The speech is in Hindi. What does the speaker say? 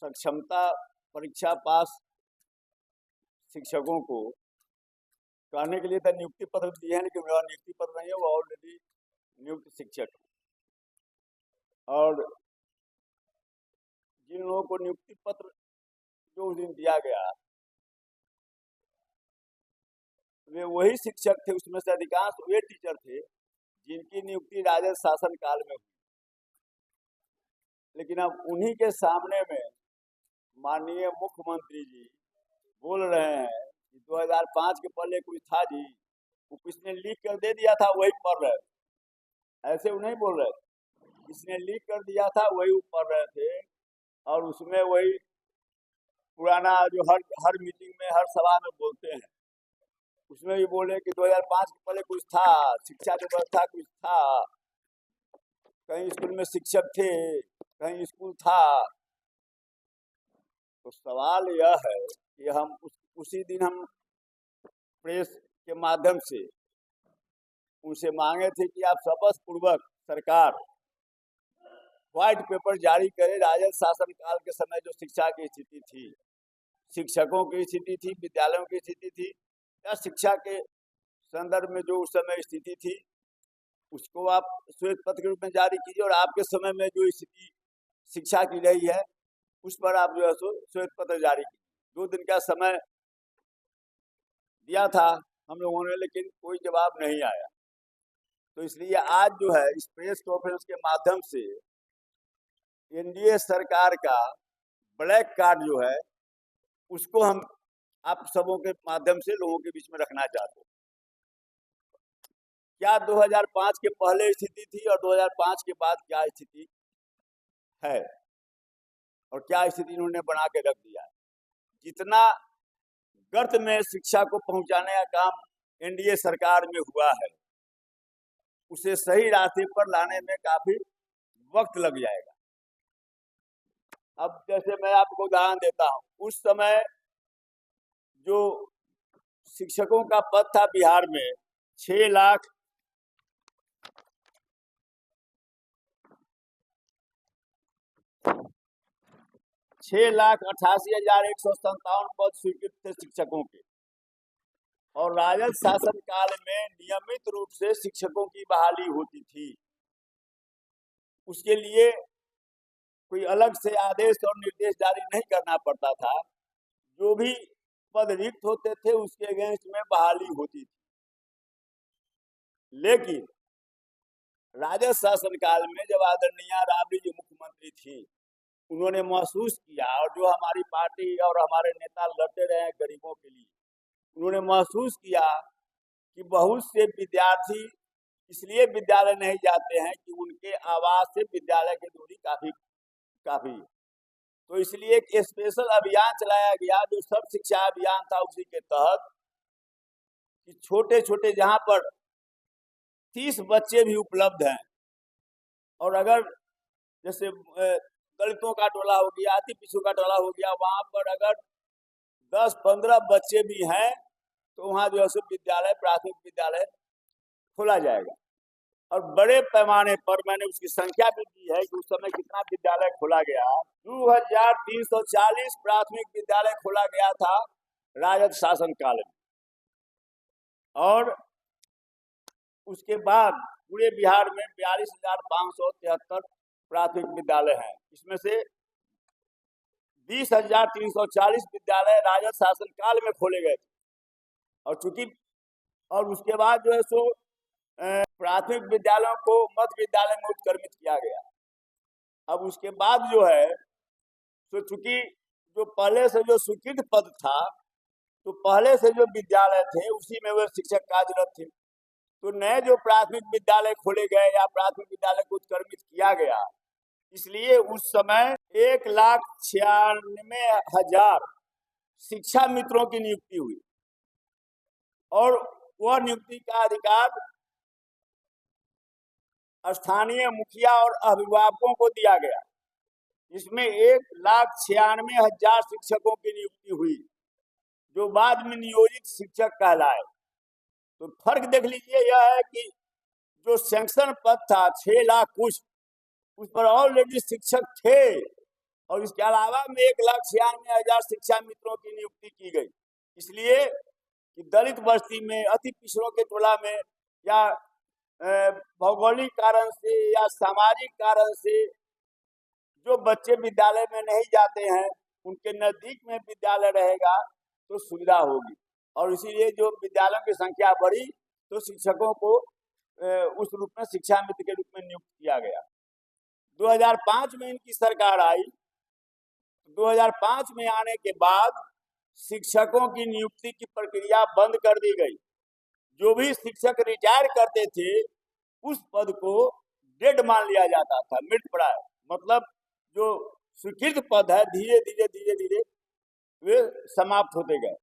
सक्षमता परीक्षा पास शिक्षकों को करने के लिए तो नियुक्ति पत्र दिए हैं, लेकिन वह नियुक्ति पत्र नहीं है, वो ऑलरेडी नियुक्त शिक्षक है। और जिन लोगों को नियुक्ति पत्र जो उस दिन दिया गया वे वही शिक्षक थे, उसमें से अधिकांश वे टीचर थे जिनकी नियुक्ति राजद शासन काल में हुई। लेकिन अब उन्हीं के सामने में माननीय मुख्यमंत्री जी बोल रहे हैं कि 2005 के पहले कोई था जी, वो किसने लीक कर दे दिया था वही पढ़ रहे। ऐसे वो नहीं बोल रहे, किसने लीक कर दिया था वही पढ़ रहे थे। और उसमें वही पुराना जो हर मीटिंग में हर सभा में बोलते हैं, उसमें भी बोले कि 2005 के पहले कुछ था, शिक्षा व्यवस्था कुछ था, कहीं स्कूल में शिक्षक थे, कहीं स्कूल था। तो सवाल यह है कि हम उसी दिन हम प्रेस के माध्यम से उनसे मांगे थे कि आप शपथ पूर्वक सरकार व्हाइट पेपर जारी करे। राजद शासन काल के समय जो शिक्षा की स्थिति थी, शिक्षकों की स्थिति थी, विद्यालयों की स्थिति थी, या शिक्षा के संदर्भ में जो उस समय स्थिति थी, उसको आप श्वेत पत्र के रूप में जारी कीजिए। और आपके समय में जो स्थिति शिक्षा की रही है उस पर आप जो है सो श्वेत पत्र जारी कीजिए। 2 दिन का समय दिया था हम लोगों ने, लेकिन कोई जवाब नहीं आया। तो इसलिए आज जो है इस प्रेस कॉन्फ्रेंस के माध्यम से एनडीए सरकार का ब्लैक कार्ड जो है उसको हम आप सबों के माध्यम से लोगों के बीच में रखना चाहते हैं। क्या 2005 के पहले स्थिति थी और 2005 के बाद क्या स्थिति है और क्या स्थिति इन्होंने बना के रख दिया है। जितना गर्त में शिक्षा को पहुंचाने का काम एनडीए सरकार में हुआ है, उसे सही रास्ते पर लाने में काफी वक्त लग जाएगा। अब जैसे मैं आपको उदाहरण देता हूं, उस समय जो शिक्षकों का पद था बिहार में 6,88,157 पद स्वीकृत थे शिक्षकों के। और राजद शासन काल में नियमित रूप से शिक्षकों की बहाली होती थी। उसके लिए कोई अलग से आदेश और निर्देश जारी नहीं करना पड़ता था। जो भी पद रिक्त होते थे उसके अगेंस्ट में बहाली होती थी। लेकिन राजद शासन काल में जब आदरणीय राबड़ी जी मुख्यमंत्री थी, उन्होंने महसूस किया, और जो हमारी पार्टी और हमारे नेता लड़ते रहे हैं गरीबों के लिए, उन्होंने महसूस किया कि बहुत से विद्यार्थी इसलिए विद्यालय नहीं जाते हैं कि उनके आवास से विद्यालय की दूरी काफी तो इसलिए एक स्पेशल अभियान चलाया गया जो सर्व शिक्षा अभियान था। उसी के तहत कि छोटे छोटे जहां पर 30 बच्चे भी उपलब्ध हैं, और अगर जैसे दलितों का टोला हो गया, अति पिछड़ों का टोला हो गया, वहां पर अगर 10-15 बच्चे भी हैं तो वहां जो है विद्यालय, प्राथमिक विद्यालय खोला जाएगा। और बड़े पैमाने पर मैंने उसकी संख्या भी दी है कि उस समय कितना विद्यालय खोला गया। 2340 प्राथमिक विद्यालय खोला गया था राजद शासन काल में। और उसके बाद पूरे बिहार में 42,573 प्राथमिक विद्यालय हैं। इसमें से 20,340 विद्यालय राजद शासन काल में खोले गए थे। और उसके बाद जो है सो प्राथमिक विद्यालयों को मध्य विद्यालय में उत्क्रमित किया गया। अब उसके बाद जो है तो चूंकि जो पहले से जो स्वीकृत पद था, तो पहले से जो विद्यालय थे उसी में वह शिक्षक कार्यरत थे। तो नए जो प्राथमिक विद्यालय खोले गए या प्राथमिक विद्यालय को उत्क्रमित किया गया, इसलिए उस समय 1,96,000 शिक्षा मित्रों की नियुक्ति हुई। और वह नियुक्ति का अधिकार स्थानीय मुखिया और अभिभावकों को दिया गया। इसमें 1,96,000 शिक्षकों की नियुक्ति हुई जो बाद में नियोजित शिक्षक कहलाए। तो फर्क देख लीजिए, यह है कि जो सैंक्शन पद था 6 लाख कुछ, उस पर ऑलरेडी शिक्षक थे और इसके अलावा में 1,96,000 शिक्षा मित्रों की नियुक्ति की गई, इसलिए कि दलित बस्ती में, अति पिछड़ों के टोला में या भौगोलिक कारण से या सामाजिक कारण से जो बच्चे विद्यालय में नहीं जाते हैं, उनके नजदीक में विद्यालय रहेगा तो सुविधा होगी। और इसीलिए जो विद्यालयों की संख्या बढ़ी तो शिक्षकों को उस रूप में शिक्षा मित्र के रूप में नियुक्त किया गया। 2005 में इनकी सरकार आई। 2005 में आने के बाद शिक्षकों की नियुक्ति की प्रक्रिया बंद कर दी गई। जो भी शिक्षक रिटायर करते थे उस पद को डेड मान लिया जाता था, मृत पड़ा है। मतलब जो स्वीकृत पद है धीरे धीरे वे समाप्त होते गए।